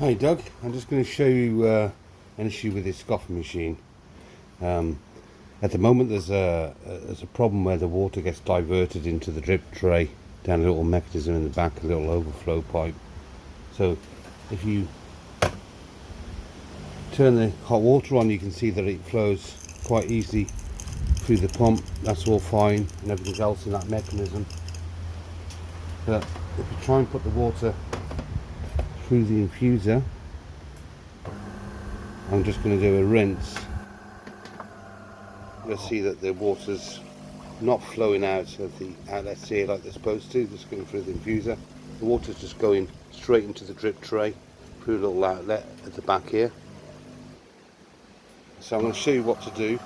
Hi Doug, I'm just going to show you an issue with this scoffer machine. At the moment there's a problem where the water gets diverted into the drip tray down a little mechanism in the back, a little overflow pipe. So if you turn the hot water on, you can see that it flows quite easily through the pump. That's all fine, and everything else in that mechanism. But if you try and put the water through the infuser, I'm just going to do a rinse. You'll see that the water's not flowing out of the outlets here like they're supposed to, just going through the infuser. The water's just going straight into the drip tray through a little outlet at the back here. So I'm going to show you what to do.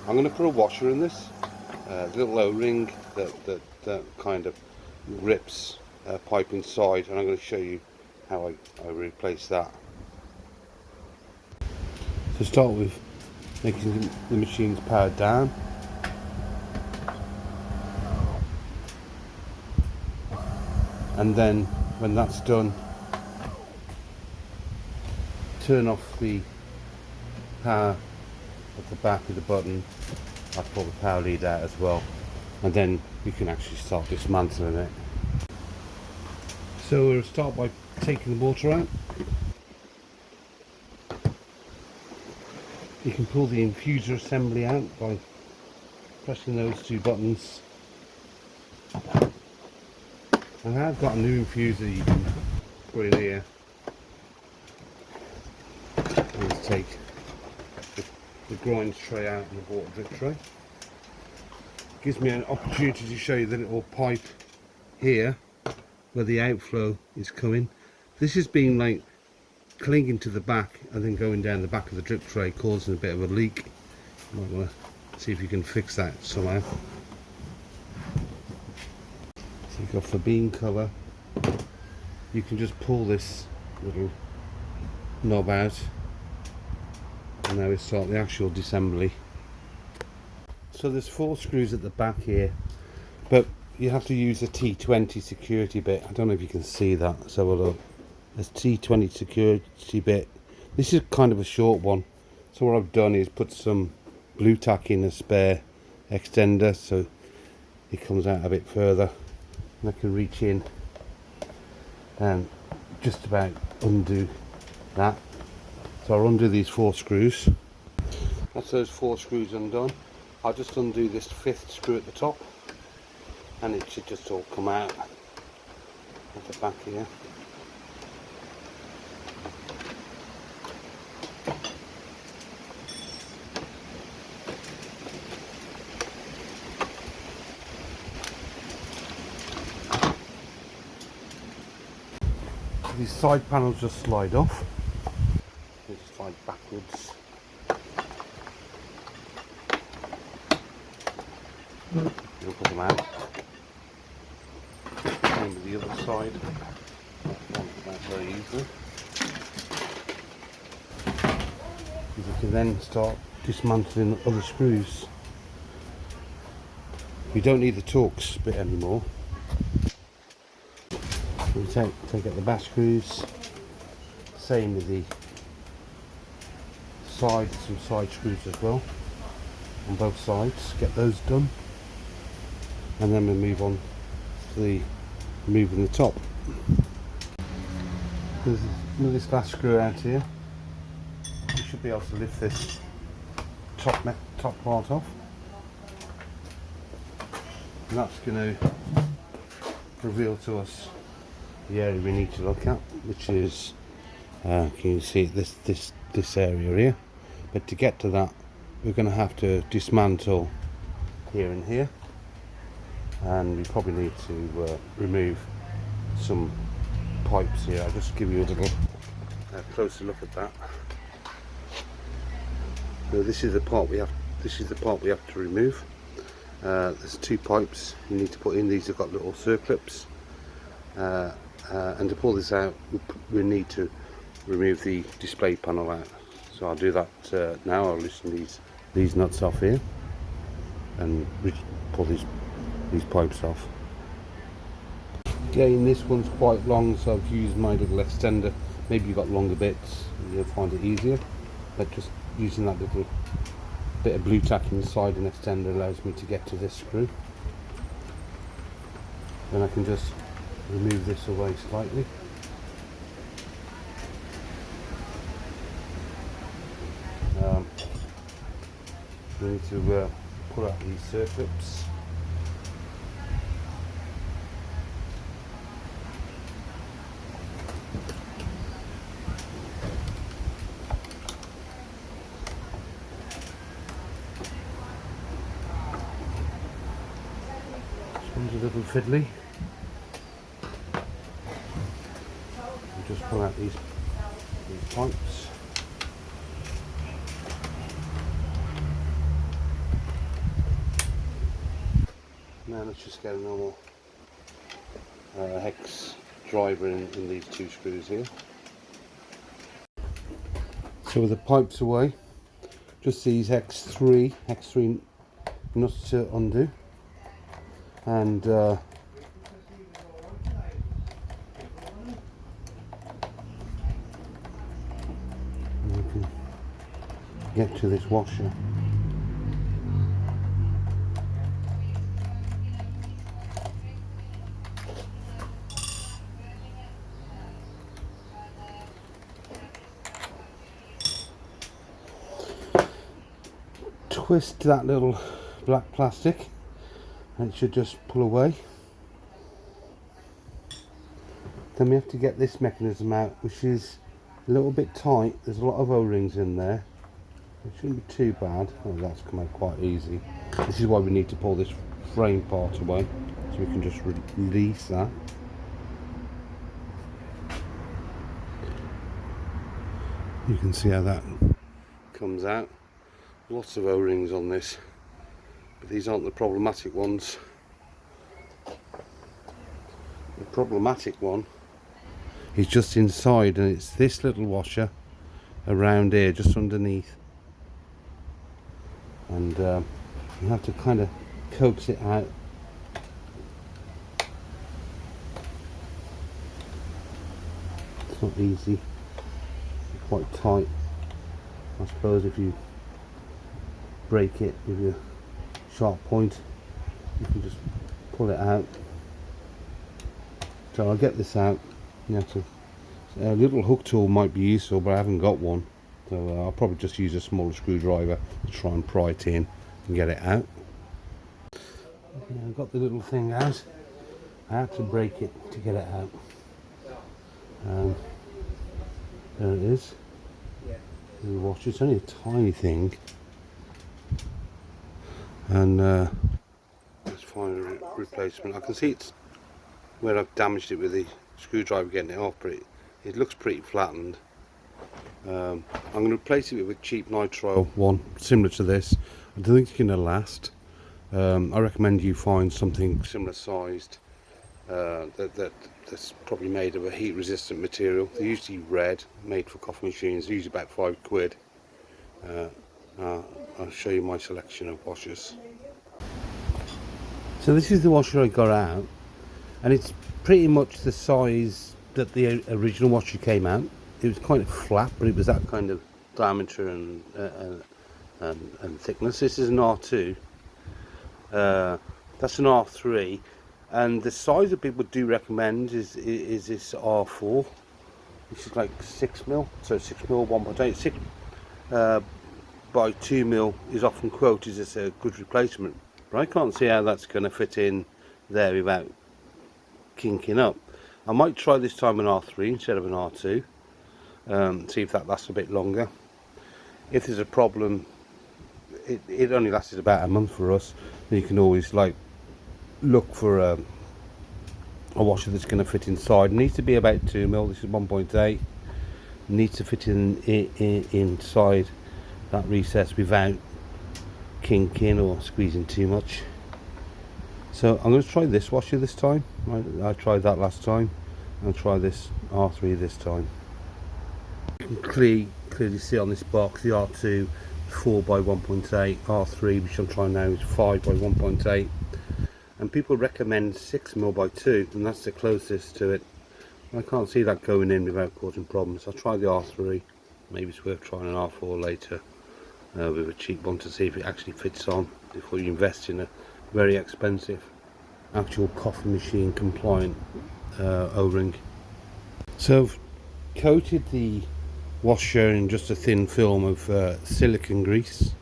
I'm going to put a washer in this, a little O-ring that kind of grips pipe inside, and I'm going to show you how I replace that. To start with, making the machines powered down. And then when that's done, turn off the power at the back of the button. I'll pull the power lead out as well, and then you can actually start dismantling it. So we'll start by taking the water out. You can pull the infuser assembly out by pressing those two buttons. And I've got a new infuser you can put in here. Let's take the grind tray out and the water drip tray. Gives me an opportunity to show you the little pipe here where the outflow is coming. This is being like clinging to the back and then going down the back of the drip tray, causing a bit of a leak. You might want to see if you can fix that somehow. Take off the bean cover. You can just pull this little knob out, and now we start the actual disassembly. So there's 4 screws at the back here, but you have to use a T20 security bit. I don't know if you can see that. Let's have a look. There's T20 security bit. This is kind of a short one, so what I've done is put some blue tack in a spare extender so it comes out a bit further, and I can reach in and just about undo that. So I'll undo these 4 screws. That's those 4 screws undone. I'll just undo this 5th screw at the top, and it should just all come out at the back here. These side panels just slide off. They just slide backwards. You'll put them out. Same with the other side. That's very easily. You can then start dismantling other screws. You don't need the Torx bit anymore. You take out the back screws, same with the sides, some side screws as well, on both sides, get those done, and then we'll move on to removing the top. There's this last screw out here. You should be able to lift this top part off, and that's going to reveal to us the area we need to look at, which is can you see this area here. But to get to that, we're going to have to dismantle here and here, and we probably need to remove some pipes here. I'll just give you a little closer look at that. So this is the part we have to remove. There's 2 pipes you need to put in. These have got little circlips. And to pull this out, we need to remove the display panel out. So I'll do that now. I'll loosen these nuts off here and pull these pipes off. Again, this one's quite long, so I've used my little extender maybe you've got longer bits, you'll find it easier, but just using that little bit of blue tack inside an extender allows me to get to this screw. Then I can just remove this away slightly. We need to pull out these circlips. This one's a little fiddly. We'll just pull out these pipes. Now let's just get a normal hex driver in these two screws here. So with the pipes away, just these hex 3 nuts to undo, and you can get to this washer. Twist that little black plastic and it should just pull away. Then we have to get this mechanism out, which is a little bit tight. There's a lot of O-rings in there. It shouldn't be too bad. Oh, that's come out quite easy. This is why we need to pull this frame part away, so we can just release that. You can see how that comes out. Lots of O-rings on this, but these aren't the problematic ones. The problematic one is just inside, and it's this little washer around here, just underneath, and you have to kind of coax it out. It's not easy, it's quite tight. I suppose if you break it with your sharp point, you can just pull it out. So I'll get this out. You have to, a little hook tool might be useful, but I haven't got one, so I'll probably just use a smaller screwdriver to try and pry it in and get it out. Okay, I've got the little thing out. I had to break it to get it out. There it is. The washer, it's only a tiny thing. And let's find a replacement. I can see it's where I've damaged it with the screwdriver getting it off, but it looks pretty flattened. I'm going to replace it with a cheap nitrile one similar to this. I don't think it's going to last. I recommend you find something similar sized that's probably made of a heat resistant material. They're usually red, made for coffee machines. They're usually about £5. I'll show you my selection of washers. So this is the washer I got out, and it's pretty much the size that the original washer came out. It was kind of flat, but it was that kind of diameter and thickness. This is an R2. That's an R3, and the size that people do recommend is this R4, which is like 6mm. So 6mm 1.8. 6 by 2mm is often quoted as a good replacement, but I can't see how that's going to fit in there without kinking up. I might try this time an R3 instead of an R2, see if that lasts a bit longer. If there's a problem, it only lasted about a month for us. You can always like look for a washer that's going to fit inside. It needs to be about 2mm. This is 1.8. Needs to fit inside that recess without kinking or squeezing too much. So I'm going to try this washer this time. I tried that last time. I'll try this R3 this time. You can clearly see on this box the R2 4 by 1.8, R3 which I'm trying now is 5 by 1.8, and people recommend 6mm by 2, and that's the closest to it. I can't see that going in without causing problems. I'll try the R3. Maybe it's worth trying an R4 later with a cheap one to see if it actually fits on before you invest in a very expensive actual coffee machine compliant O-ring. So I've coated the washer in just a thin film of silicone grease.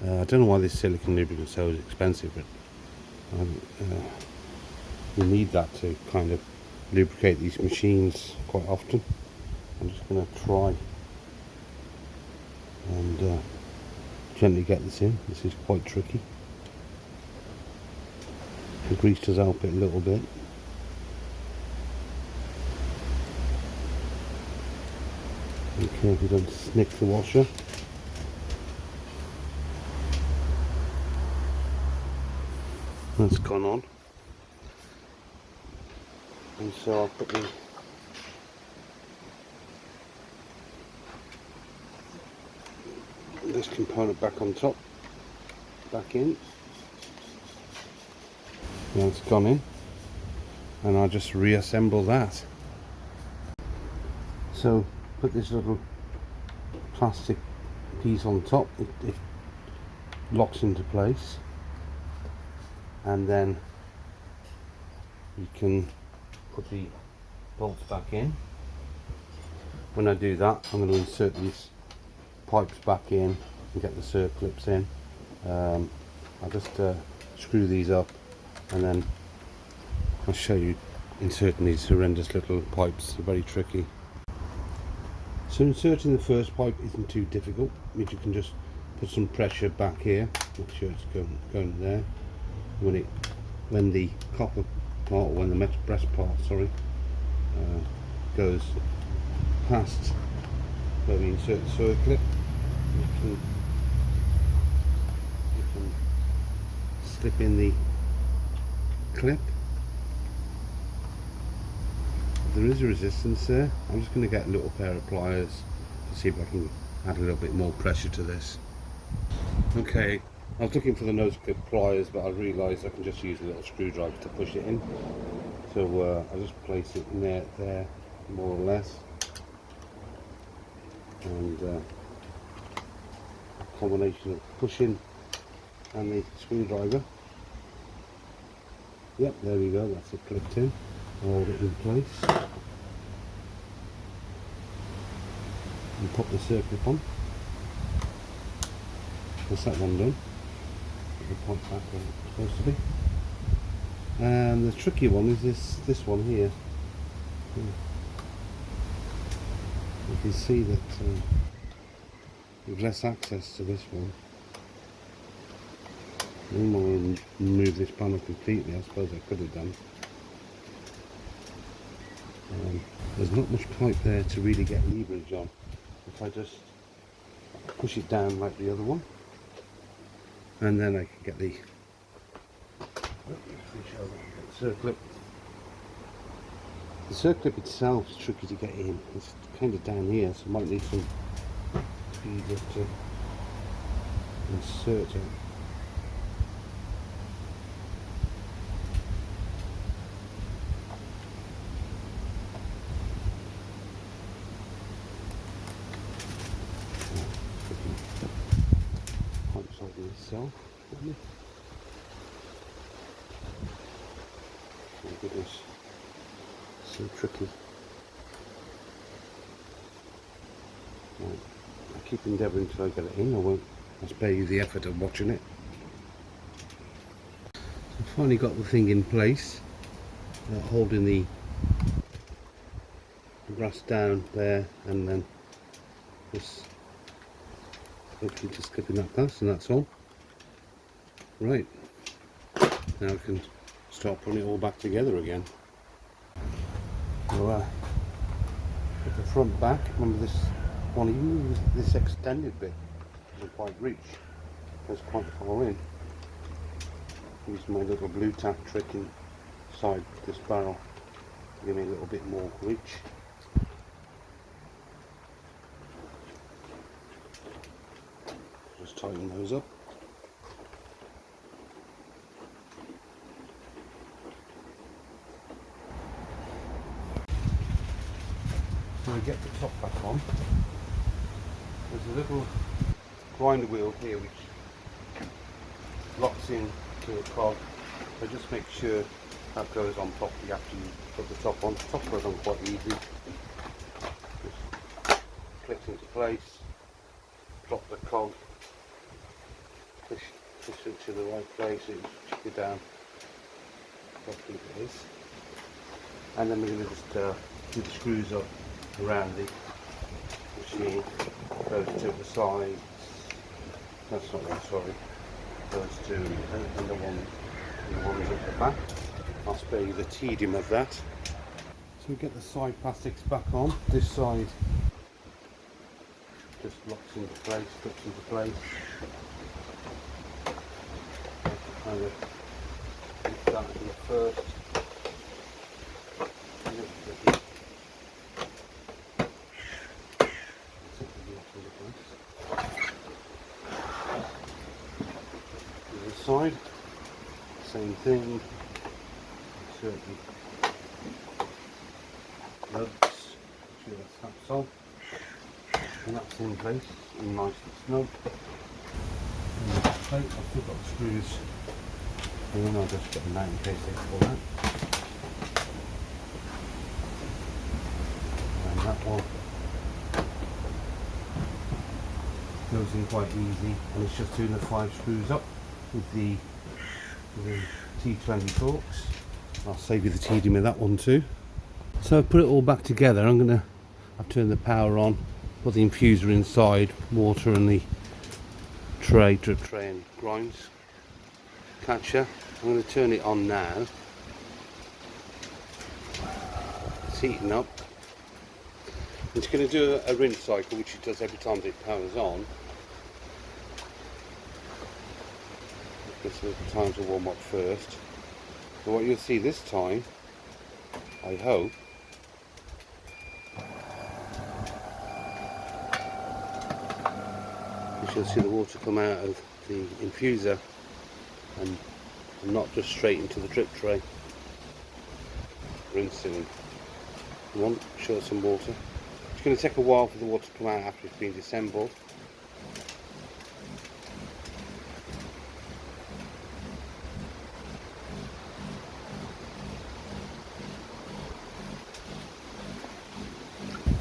I don't know why this silicone lubricant is so expensive, but you need that to kind of lubricate these machines quite often. I'm just going to try and gently get this in. This is quite tricky. The grease does help it a little bit. Be careful you don't snick the washer. That's gone on. And so I'll put this component back on top, back in. Now it's gone in, and I'll just reassemble that. So put this little plastic piece on top, it locks into place, and then you can put the bolts back in. When I do that, I'm going to insert these pipes back in and get the circlips in. I'll just screw these up, and then I'll show you inserting these horrendous little pipes. They're very tricky. So inserting the first pipe isn't too difficult. You can just put some pressure back here, make sure it's going there. When the copper part, or when the metal breast part, sorry, goes past where we insert the circlip, you can slip in the clip. There is a resistance there. I'm just going to get a little pair of pliers to see if I can add a little bit more pressure to this. Okay, I was looking for the nose clip pliers, but I realised I can just use a little screwdriver to push it in. So I'll just place it in there more or less, and a combination of pushing and the screwdriver. Yep, there we go, that's it clipped in. Hold it in place and pop the circlip on. That's that one done. Put the pipe back where it's supposed to be. And the tricky one is this one here. You can see that you've less access to this one. I didn't want to remove this panel completely. I suppose I could have done. There's not much pipe there to really get leverage on. If I just push it down like the other one, and then I can get the circlip. The circlip itself is tricky to get in. It's kind of down here, so I might need some feeder to insert it. Itself. Oh goodness, so tricky. Right. I keep endeavouring till I get it in. I'll spare you the effort of watching it. So I've finally got the thing in place, holding the brass down there, and then just hopefully just clipping that past, and that's all. Right, now we can start putting it all back together again. So put the front back. Remember this one, even this extended bit doesn't quite reach. It's quite far in. Use my little blue tack trick inside this barrel to give me a little bit more reach. Just tighten those up. get the top back on, there's a little grinder wheel here which locks in to the cog, so just make sure that goes on properly after you put the top on. The top goes on quite easy, just clicks into place, drop the cog, push it to the right place, it will check it down properly it is. And then we're going to just do the screws up around the machine, those to the sides, that's not right, sorry, those two and the ones at the back. I'll spare you the tedium of that. So we get the side plastics back on. This side just locks into place, fits into place. Kind of put that in first. The side, same thing. Insert the lugs, sure that snaps on, and that's in place, and nice and snug. And the plate, I've still got the screws, and then I'll just get them out in case they fall out. And that one goes in quite easy, and it's just doing the 5 screws up with the T20 forks. I'll save you the tedium of that one too. So I've put it all back together. I've turned the power on, put the infuser inside, water and the drip tray and grinds catcher. I'm going to turn it on now. It's heating up. It's going to do a rinse cycle, which it does every time it powers on. This is the time to warm up first. So what you'll see this time, I hope, you shall see the water come out of the infuser and not just straight into the drip tray. Rinsing. Show some water. It's going to take a while for the water to come out after it's been disassembled.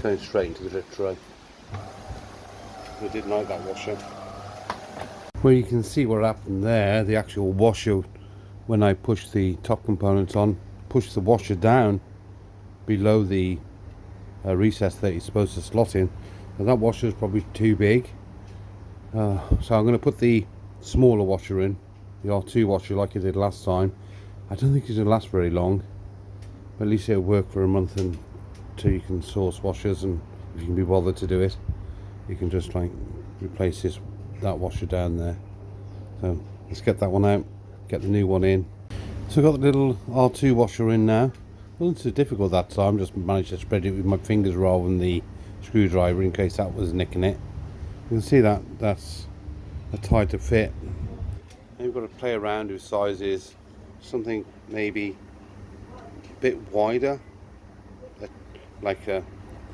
Going straight into the drip tray. I didn't like that washer. Well, you can see what happened there. The actual washer, when I pushed the top components on, pushed the washer down below the recess that it's supposed to slot in, and that washer is probably too big. So I'm going to put the smaller washer in, the R2 washer, like I did last time. I don't think it's going to last very long, but at least it'll work for a month until you can source washers, and if you can be bothered to do it, you can just like replace that washer down there. So let's get that one out, get the new one in. So I've got the little R2 washer in now. It wasn't so difficult that time, just managed to spread it with my fingers rather than the screwdriver in case that was nicking it. You can see that that's a tighter fit. And you've got to play around with sizes, something maybe a bit wider, like a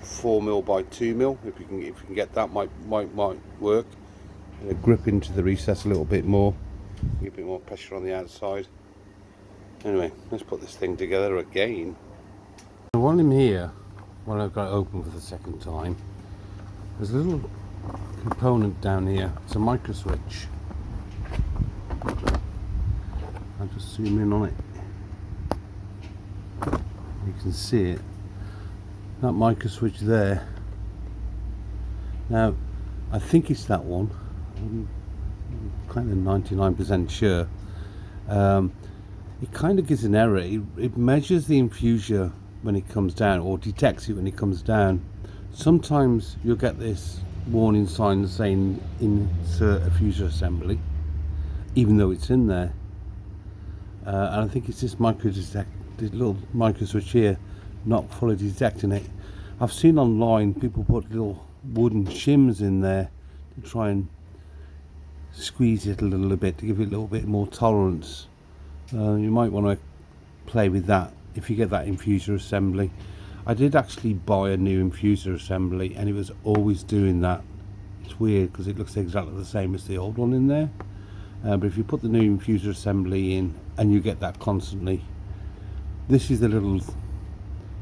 4mm by 2mm. If you can get that, might work. Grip into the recess a little bit more, get a bit more pressure on the outside. Anyway, let's put this thing together again. While I'm here, while I've got it open for the second time, there's a little component down here. It's a micro switch. I'll just zoom in on it. You can see it. That micro switch there. Now, I think it's that one. I'm kind of 99% sure. It kind of gives an error. It measures the infuser when it comes down, or detects it when it comes down. Sometimes you'll get this warning sign saying insert a fuser assembly, even though it's in there. And I think it's this little micro switch here not fully detecting it. I've seen online people put little wooden shims in there to try and squeeze it a little bit to give it a little bit more tolerance. You might want to play with that if you get that infuser assembly. I did actually buy a new infuser assembly, and it was always doing that. It's weird because it looks exactly the same as the old one in there. But if you put the new infuser assembly in, and you get that constantly, this is the little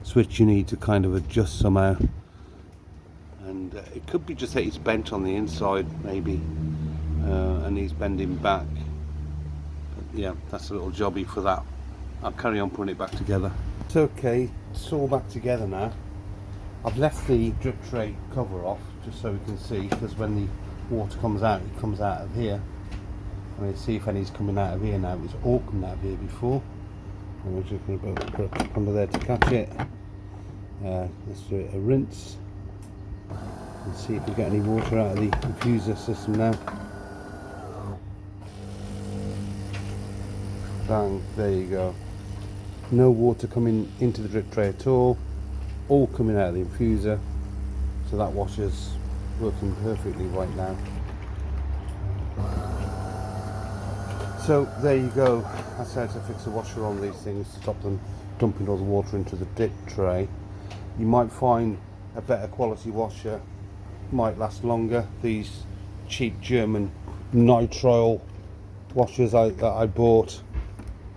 switch you need to kind of adjust somehow. And it could be just that it's bent on the inside, maybe, and he's bending back. But yeah, that's a little jobby for that. I'll carry on putting it back together. It's okay, it's all back together now. I've left the drip tray cover off just so we can see, because when the water comes out, it comes out of here. I mean, see if any's coming out of here now. It's all coming out of here before. And we're just going to put it under there to catch it. Let's do it a rinse and see if we get any water out of the infuser system now. Bang, there you go. No water coming into the drip tray at all coming out of the infuser, so that washer's working perfectly right now. So there you go, that's how to fix a washer on these things, to stop them dumping all the water into the drip tray. You might find a better quality washer might last longer. These cheap German nitrile washers that I bought,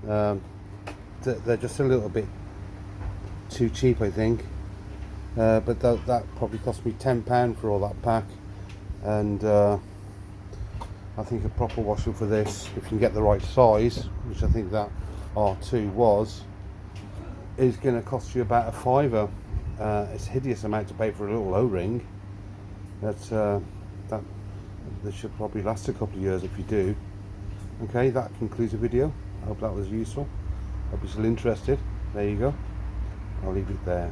they're just a little bit too cheap, I think. But that probably cost me £10 for all that pack, and I think a proper washer for this, if you can get the right size, which I think that R2 was, is going to cost you about a £5. It's a hideous amount to pay for a little O-ring. That this should probably last a couple of years if you do. Okay, that concludes the video. I hope that was useful. Hope you're still interested. There you go. I'll leave it there.